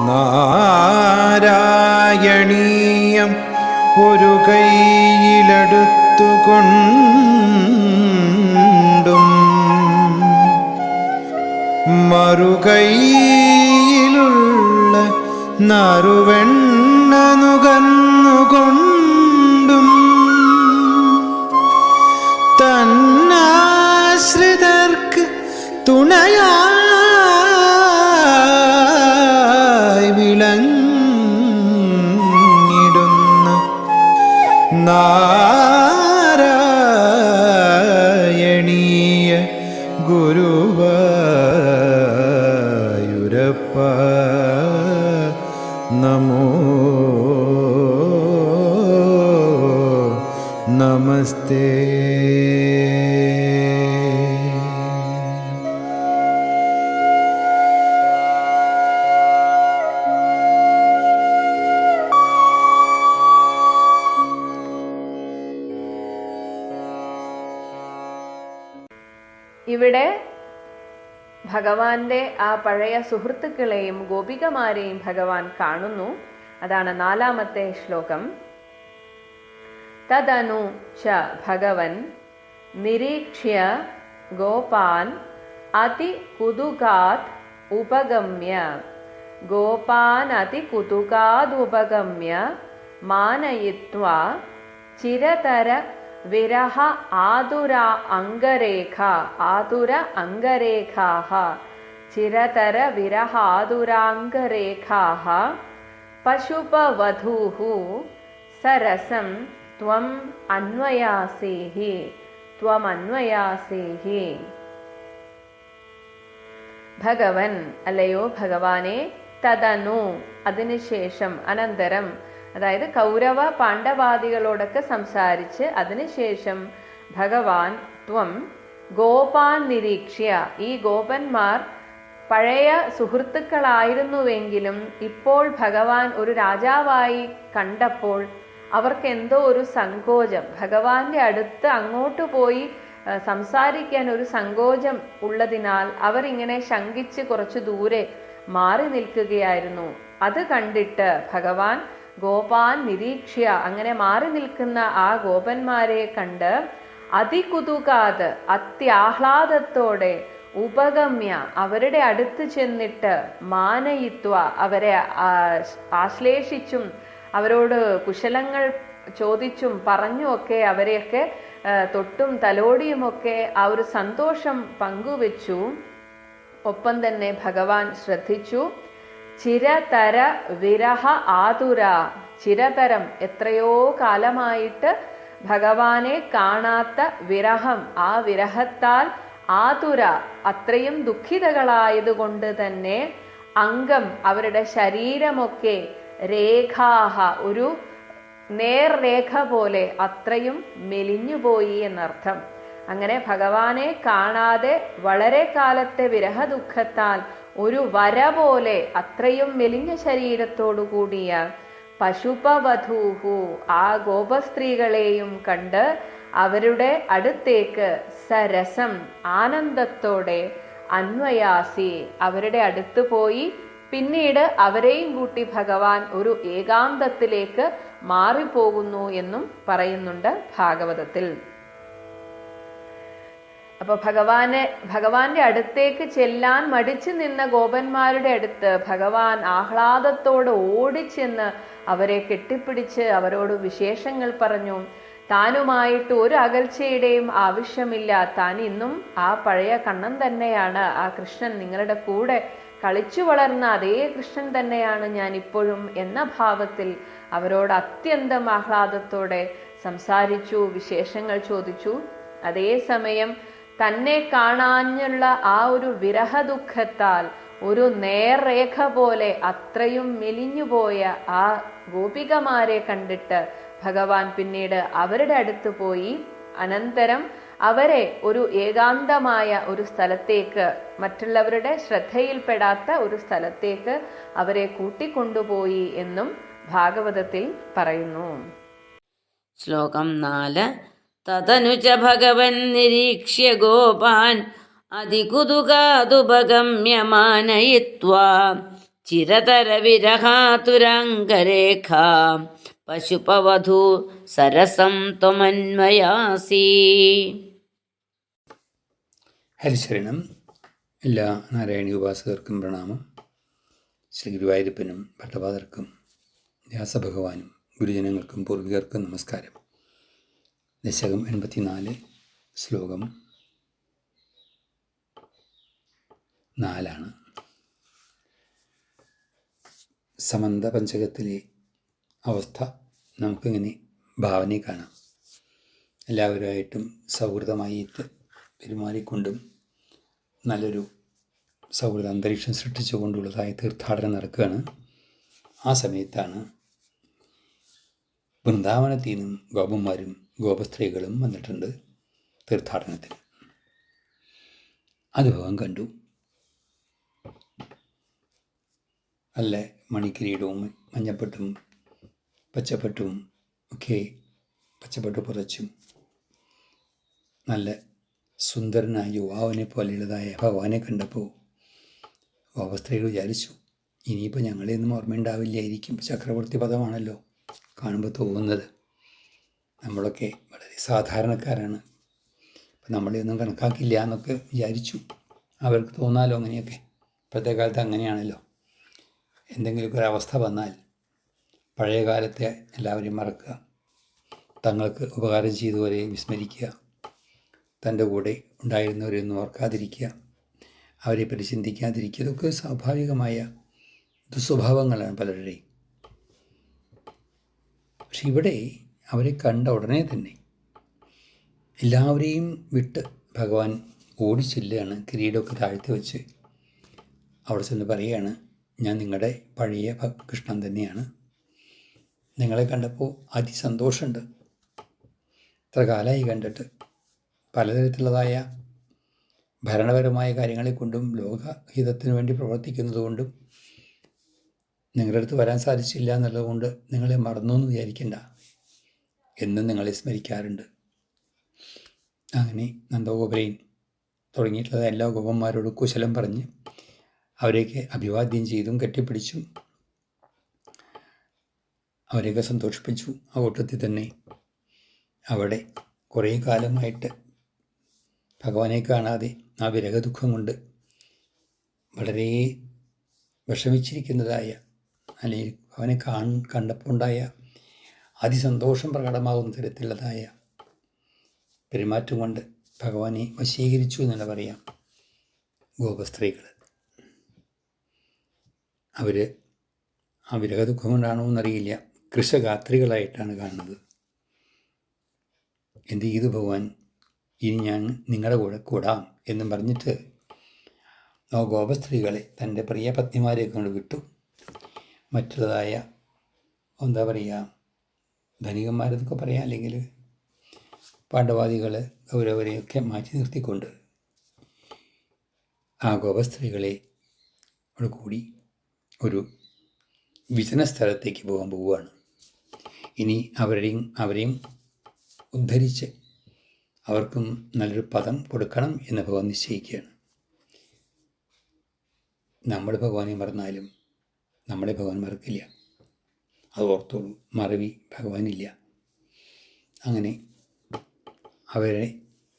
നാരായണീയം ഒരു കൈയിലെടുത്തുകൊണ്ടും മറുകൈയിലുള്ള നറുവെണ്ണ നുകർന്നുകൊണ്ടും തന്നാശ്രിതർക്ക് തുണയായി വിളങ്ങിടുന്ന നാരായണീയ ഗുരുവായൂരപ്പ നമോ നമസ്തേ. ഇവിടെ ഭഗവാന്റെ ആ പഴയ സുഹൃത്തുക്കളെയും ഗോപികമാരെയും ഭഗവാൻ കാണുന്നു. അതാണ് 4-ാമത്തെ ശ്ലോകം. തദനു ച ഭഗവൻ നിരീക്ഷ്യ ഗോപാൻ അതികുതുകാത് ഉപഗമ്യ ഉപഗമ്യ മാനയിത്വാ ചിരതര വിരഹ ആതുര അംഗരേഖാഃ ചിരതര വിരഹ ആതുരാംഗരേഖാഃ പശുപവധൂഃ സരസം ത്വം അന്വയാസേഹി. ഭഗവൻ, അല്ലയോ ഭഗവാനെ, തദനു അതിനുശേഷം, അനന്തരം, അതായത് കൗരവ പാണ്ഡവാദികളോടൊക്കെ സംസാരിച്ച് അതിനുശേഷം ഭഗവാൻ ത്വം ഗോപാൻ നിരീക്ഷ്യ, ഈ ഗോപന്മാർ പഴയ സുഹൃത്തുക്കളായിരുന്നുവെങ്കിലും ഇപ്പോൾ ഭഗവാൻ ഒരു രാജാവായി കണ്ടപ്പോൾ അവർക്ക് എന്തോ ഒരു സങ്കോചം, ഭഗവാന്റെ അടുത്ത് അങ്ങോട്ട് പോയി സംസാരിക്കാൻ ഒരു സങ്കോചം ഉള്ളതിനാൽ അവരിങ്ങനെ ശങ്കിച്ച് കുറച്ചു ദൂരെ മാറി നിൽക്കുകയായിരുന്നു. അത് കണ്ടിട്ട് ഭഗവാൻ ഗോപാൻ നിരീക്ഷ്യ, അങ്ങനെ മാറി നിൽക്കുന്ന ആ ഗോപന്മാരെ കണ്ട് അതികുതുകാത്, അത്യാഹ്ലാദത്തോടെ, ഉപഗമ്യ അവരുടെ അടുത്ത് ചെന്നിട്ട്, മാനയിത്വ അവരെ ആശ്ലേഷിച്ചും അവരോട് കുശലങ്ങൾ ചോദിച്ചും പറഞ്ഞുമൊക്കെ അവരെയൊക്കെ തൊട്ടും തലോടിയുമൊക്കെ ആ ഒരു സന്തോഷം പങ്കുവെച്ചു. ഒപ്പം തന്നെ ഭഗവാൻ ശ്രദ്ധിച്ചു, ചിരതര വിരഹ ആതുര, ചിരതരം എത്രയോ കാലമായിട്ട് ഭഗവാനെ കാണാത്ത വിരഹം, ആ വിരഹത്താൽ ആതുര അത്രയും ദുഃഖിതകളായതുകൊണ്ട് തന്നെ അംഗം അവരുടെ ശരീരമൊക്കെ രേഖാഹ ഒരു നേർരേഖ പോലെ അത്രയും മെലിഞ്ഞുപോയി എന്നർത്ഥം. അങ്ങനെ ഭഗവാനെ കാണാതെ വളരെ കാലത്തെ വിരഹദുഃഖത്താൽ ഒരു വര പോലെ അത്രയും മെലിഞ്ഞ ശരീരത്തോടു കൂടിയ പശുപവധൂഹു ആ ഗോപസ്ത്രീകളെയും കണ്ട് അവരുടെ അടുത്തേക്ക് സരസം ആനന്ദത്തോടെ അന്വയാസി അവരുടെ അടുത്ത് പോയി പിന്നീട് അവരെയും കൂട്ടി ഭഗവാൻ ഒരു ഏകാന്തത്തിലേക്ക് മാറിപ്പോകുന്നു എന്നും പറയുന്നുണ്ട് ഭാഗവതത്തിൽ. അപ്പൊ ഭഗവാന്റെ അടുത്തേക്ക് ചെല്ലാൻ മടിച്ചു നിന്ന ഗോപന്മാരുടെ അടുത്ത് ഭഗവാൻ ആഹ്ലാദത്തോടെ ഓടിച്ചെന്ന് അവരെ കെട്ടിപ്പിടിച്ച് അവരോട് വിശേഷങ്ങൾ പറഞ്ഞു. താനുമായിട്ട് ഒരു അകൽച്ചയുടെയും ആവശ്യമില്ല, താൻ ഇന്നും ആ പഴയ കണ്ണൻ തന്നെയാണ്, ആ കൃഷ്ണൻ നിങ്ങളുടെ കൂടെ കളിച്ചു വളർന്ന അതേ കൃഷ്ണൻ തന്നെയാണ് ഞാൻ ഇപ്പോഴും എന്ന ഭാവത്തിൽ അവരോട് അത്യന്തം ആഹ്ലാദത്തോടെ സംസാരിച്ചു, വിശേഷങ്ങൾ ചോദിച്ചു. അതേസമയം തന്നെ കാണാനുള്ള ആ ഒരു വിരഹദുഃഖത്താൽ ഒരു നേർരേഖ പോലെ അത്രയും മെലിഞ്ഞുപോയ ആ ഗോപികമാരെ കണ്ടിട്ട് ഭഗവാൻ പിന്നീട് അവരുടെ അടുത്ത് പോയി അനന്തരം അവരെ ഒരു ഏകാന്തമായ ഒരു സ്ഥലത്തേക്ക്, മറ്റുള്ളവരുടെ ശ്രദ്ധയിൽപ്പെടാത്ത ഒരു സ്ഥലത്തേക്ക് അവരെ കൂട്ടിക്കൊണ്ടുപോയി എന്നും ഭാഗവതത്തിൽ പറയുന്നു. ശ്ലോകം 4. തതനുച ഭഗവൻ നിരീക്ഷ്യ ഗോപാൻ അതികുതുകാതുപഗമ്യമാനയിത്വാ ചിരതര വിരഹാതുരംഗരേഖ പശുപവധൂ സരസം ത്വമന്മയാസി. ഹരിശരണം. എല്ലാ നാരായണീയ ഉപാസകർക്കും പ്രണാമം. ശ്രീ ഗുരുവായൂരപ്പനും ഭട്ടപാദർക്കും വ്യാസഭഗവാനും ഗുരുജനങ്ങൾക്കും പൂർവികർക്കും നമസ്കാരം. ദശകം 84, ശ്ലോകം 4. സമന്ത പഞ്ചകത്തിലെ അവസ്ഥ നമുക്കിങ്ങനെ ഭാവനയിൽ കാണാം. എല്ലാവരുമായിട്ടും സൗഹൃദമായിട്ട് പെരുമാറിക്കൊണ്ടും നല്ലൊരു സൗഹൃദ അന്തരീക്ഷം സൃഷ്ടിച്ചുകൊണ്ടുള്ളതായ തീർത്ഥാടനം നടക്കുകയാണ്. ആ സമയത്താണ് വൃന്ദാവനത്തിൽ നിന്നും ഗോപന്മാരും ഗോപസ്ത്രീകളും വന്നിട്ടുണ്ട് തീർത്ഥാടനത്തിന്. അനുഭവം കണ്ടു. നല്ല മണിക്കിരീടവും മഞ്ഞപ്പെട്ടും പച്ചപ്പെട്ടും ഒക്കെ, പച്ചപ്പെട്ട് പുതച്ചും നല്ല സുന്ദരനായ യുവാവിനെ പോലെയുള്ളതായ ഭഗവാനെ കണ്ടപ്പോൾ ഗോപസ്ത്രീകൾ വിചാരിച്ചു, ഇനിയിപ്പോൾ ഞങ്ങളെയൊന്നും ഓർമ്മയുണ്ടാവില്ലായിരിക്കും. ചക്രവർത്തി പദമാണല്ലോ കാണുമ്പോൾ തോന്നുന്നത്. നമ്മളൊക്കെ വളരെ സാധാരണക്കാരാണ്, അപ്പം നമ്മളെയൊന്നും കണക്കാക്കില്ല എന്നൊക്കെ വിചാരിച്ചു. അവർക്ക് തോന്നാലോ അങ്ങനെയൊക്കെ. ഇപ്പോഴത്തെ കാലത്ത് അങ്ങനെയാണല്ലോ. എന്തെങ്കിലുമൊക്കെ ഒരവസ്ഥ വന്നാൽ പഴയ കാലത്തെ എല്ലാവരെയും മറക്കുക, തങ്ങൾക്ക് ഉപകാരം ചെയ്തവരെ വിസ്മരിക്കുക, തൻ്റെ കൂടെ ഉണ്ടായിരുന്നവരെയൊന്നും ഓർക്കാതിരിക്കുക, അവരെപ്പറ്റി ചിന്തിക്കാതിരിക്കുക. ഇതൊക്കെ സ്വാഭാവികമായ ദുസ്വഭാവങ്ങളാണ് പലരുടെയും. പക്ഷെ ഇവിടെ അവരെ കണ്ട ഉടനെ തന്നെ എല്ലാവരെയും വിട്ട് ഭഗവാൻ ഓടിച്ചെല്ലുകയാണ്. കിരീടമൊക്കെ താഴ്ത്തി വെച്ച് അവിടെ ചെന്ന് പറയുകയാണ്, ഞാൻ നിങ്ങളുടെ പഴയ കൃഷ്ണൻ തന്നെയാണ്. നിങ്ങളെ കണ്ടപ്പോൾ അതിസന്തോഷമുണ്ട്. ഇത്ര കാലമായി കണ്ടിട്ട്. പലതരത്തിലുള്ളതായ ഭരണപരമായ കാര്യങ്ങളെ കൊണ്ടും ലോകഹിതത്തിന് വേണ്ടി പ്രവർത്തിക്കുന്നത് കൊണ്ടും നിങ്ങളുടെ അടുത്ത് വരാൻ സാധിച്ചില്ല എന്നുള്ളതുകൊണ്ട് നിങ്ങളെ മറന്നു എന്ന് വിചാരിക്കണ്ട. എന്നും നിങ്ങളെ സ്മരിക്കാറുണ്ട്. അങ്ങനെ നന്ദഗോപുരൻ തുടങ്ങിയിട്ടുള്ള എല്ലാ ഗോപന്മാരോടും കുശലം പറഞ്ഞ് അവരെയൊക്കെ അഭിവാദ്യം ചെയ്തും കെട്ടിപ്പിടിച്ചും അവരെയൊക്കെ സന്തോഷിപ്പിച്ചു. ആ കൂട്ടത്തിൽ തന്നെ അവിടെ കുറേ കാലമായിട്ട് ഭഗവാനെ കാണാതെ ആ വിരഹദുഃഖം കൊണ്ട് വളരെ വിഷമിച്ചിരിക്കുന്നതായ, അല്ലെങ്കിൽ അവനെ കണ്ടപ്പോൾ ഉണ്ടായ അതിസന്തോഷം പ്രകടമാകുന്ന തരത്തിലുള്ളതായ പെരുമാറ്റം കൊണ്ട് ഭഗവാനെ വശീകരിച്ചു എന്നല്ല പറയാം ഗോപസ്ത്രീകൾ. അവർ ആ വിരഹദുഃഖം കൊണ്ടാണോ എന്നറിയില്ല, കൃശഗാത്രികളായിട്ടാണ് കാണുന്നത്. എന്ത് ചെയ്തു ഭഗവാൻ, ഇനി ഞാൻ നിങ്ങളുടെ കൂടെ കൂടാം എന്നും പറഞ്ഞിട്ട് ആ ഗോപസ്ത്രീകളെ തൻ്റെ പ്രിയ പത്നിമാരെ കൊണ്ട് വിട്ടു. മറ്റുള്ളതായ എന്താ പറയുക, ധനികന്മാരെന്നൊക്കെ പറയാം, അല്ലെങ്കിൽ പാണ്ഡവാദികൾ കൗരവരെയൊക്കെ മാറ്റി നിർത്തിക്കൊണ്ട് ആ ഗോപസ്ത്രീകളെ അവിടെ കൂടി ഒരു വിജന സ്ഥലത്തേക്ക് പോവുകയാണ്. ഇനി അവരെയും ഉദ്ധരിച്ച് അവർക്കും നല്ലൊരു പദം കൊടുക്കണം എന്ന് ഭഗവാൻ നിശ്ചയിക്കുകയാണ്. നമ്മൾ ഭഗവാനെ മറന്നാലും നമ്മളെ ഭഗവാൻ മറക്കില്ല. അത് ഓർത്തോളൂ, മറവി ഭഗവാനില്ല. അങ്ങനെ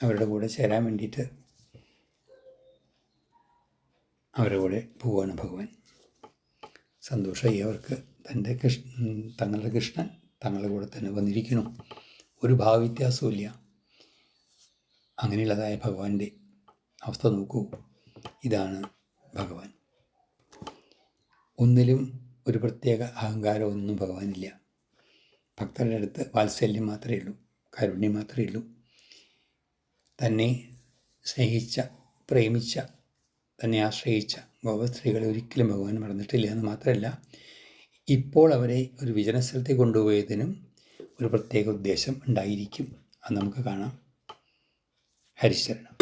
അവരുടെ കൂടെ ചേരാൻ വേണ്ടിയിട്ട് അവരുടെ കൂടെ പോവുകയാണ് ഭഗവാൻ. സന്തോഷമായി അവർക്ക്. തങ്ങളുടെ കൃഷ്ണൻ തങ്ങളുടെ കൂടെ തന്നെ വന്നിരിക്കണം. ഒരു ഭാവവ്യത്യാസവും ഇല്ല. അങ്ങനെയുള്ളതായ ഭഗവാന്റെ അവസ്ഥ നോക്കൂ. ഇതാണ് ഭഗവാൻ. ഒന്നിലും ഒരു പ്രത്യേക അഹങ്കാരമൊന്നും ഭഗവാനില്ല. ഭക്തരുടെ അടുത്ത് വാത്സല്യം മാത്രമേ ഉള്ളൂ, കാരുണ്യം മാത്രമേ ഉള്ളൂ. തന്നെ സ്നേഹിച്ച, പ്രേമിച്ച, തന്നെ ആശ്രയിച്ച ഗോപസ്ത്രീകളെ ഒരിക്കലും ഭഗവാൻ മറന്നിട്ടില്ല എന്ന് മാത്രമല്ല, ഇപ്പോൾ അവരെ ഒരു വിജനസ്ഥലത്തേക്ക് കൊണ്ടുപോയതിനും ഒരു പ്രത്യേക ഉദ്ദേശം ഉണ്ടായിരിക്കും. അത് നമുക്ക് കാണാം. ഹരിശരണം.